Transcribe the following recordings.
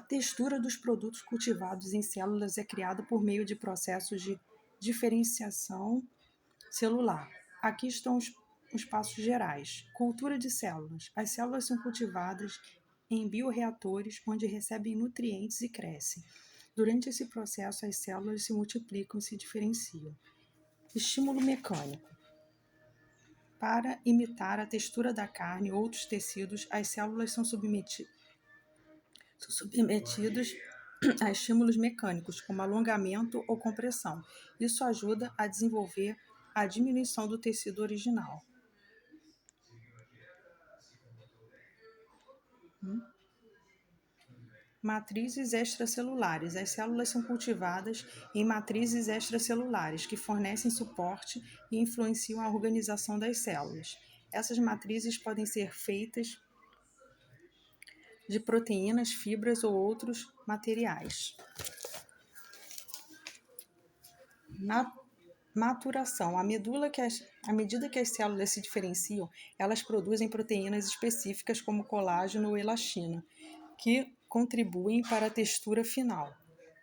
textura dos produtos cultivados em células é criada por meio de processos de diferenciação celular. Aqui estão os passos gerais. Cultura de células. As células são cultivadas em bioreatores, onde recebem nutrientes e crescem. Durante esse processo, as células se multiplicam e se diferenciam. Estímulo mecânico. Para imitar a textura da carne ou outros tecidos, as células são submetidas a estímulos mecânicos, como alongamento ou compressão. Isso ajuda a desenvolver a diminuição do tecido original. Matrizes extracelulares. As células são cultivadas em matrizes extracelulares, que fornecem suporte e influenciam a organização das células. Essas matrizes podem ser feitas de proteínas, fibras ou outros materiais. Maturação. À medida que as células se diferenciam, elas produzem proteínas específicas como colágeno ou elastina, que contribuem para a textura final.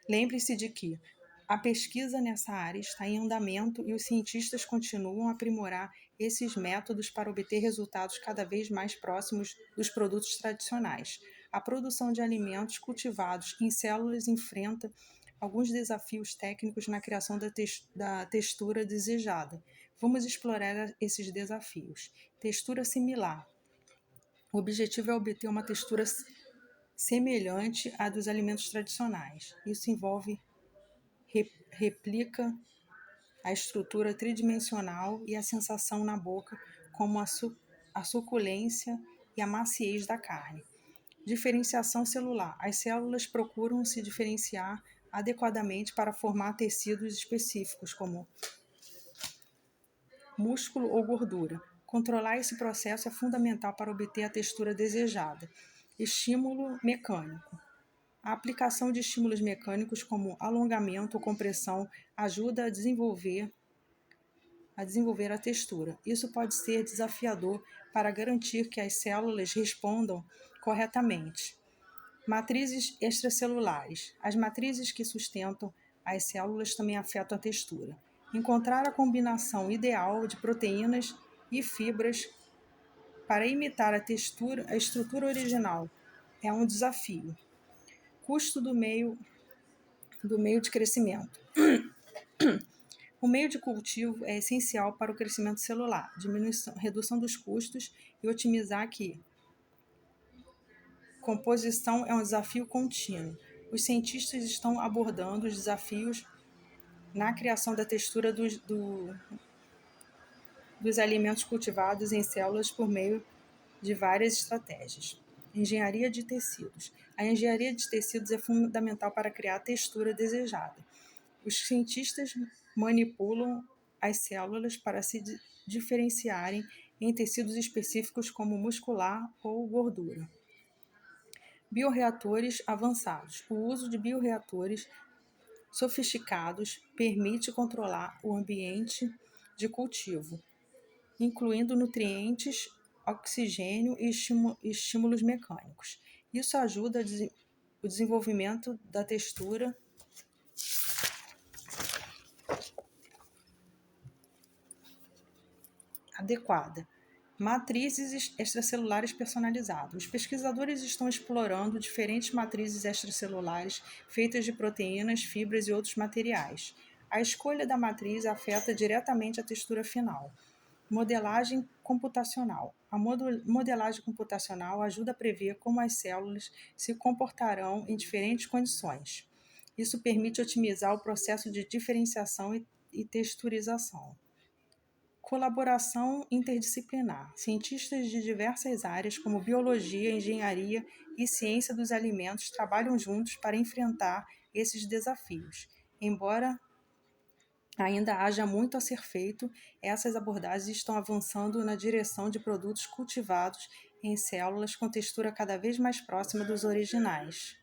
Lembre-se de que a pesquisa nessa área está em andamento e os cientistas continuam a aprimorar esses métodos para obter resultados cada vez mais próximos dos produtos tradicionais. A produção de alimentos cultivados em células enfrenta alguns desafios técnicos na criação da textura desejada. Vamos explorar esses desafios. Textura similar. O objetivo é obter uma textura semelhante à dos alimentos tradicionais. Isso envolve replica a estrutura tridimensional e a sensação na boca, como a suculência e a maciez da carne. Diferenciação celular. As células procuram se diferenciar adequadamente para formar tecidos específicos, como músculo ou gordura. Controlar esse processo é fundamental para obter a textura desejada. Estímulo mecânico. A aplicação de estímulos mecânicos como alongamento ou compressão ajuda a desenvolver a textura. Isso pode ser desafiador para garantir que as células respondam corretamente. Matrizes extracelulares. As matrizes que sustentam as células também afetam a textura. Encontrar a combinação ideal de proteínas e fibras para imitar a estrutura original é um desafio. Custo do meio de crescimento. O meio de cultivo é essencial para o crescimento celular, redução dos custos e otimizar aqui. Composição é um desafio contínuo. Os cientistas estão abordando os desafios na criação da textura dos alimentos cultivados em células por meio de várias estratégias. Engenharia de tecidos. A engenharia de tecidos é fundamental para criar a textura desejada. Os cientistas manipulam as células para se diferenciarem em tecidos específicos como muscular ou gordura. Bioreatores avançados. O uso de bioreatores sofisticados permite controlar o ambiente de cultivo, incluindo nutrientes, oxigênio e estímulos mecânicos. Isso ajuda o desenvolvimento da textura adequada. Matrizes extracelulares personalizadas. Os pesquisadores estão explorando diferentes matrizes extracelulares feitas de proteínas, fibras e outros materiais. A escolha da matriz afeta diretamente a textura final. Modelagem computacional. A modelagem computacional ajuda a prever como as células se comportarão em diferentes condições. Isso permite otimizar o processo de diferenciação e texturização. Colaboração interdisciplinar. Cientistas de diversas áreas, como biologia, engenharia e ciência dos alimentos, trabalham juntos para enfrentar esses desafios. Embora ainda haja muito a ser feito, essas abordagens estão avançando na direção de produtos cultivados em células com textura cada vez mais próxima dos originais.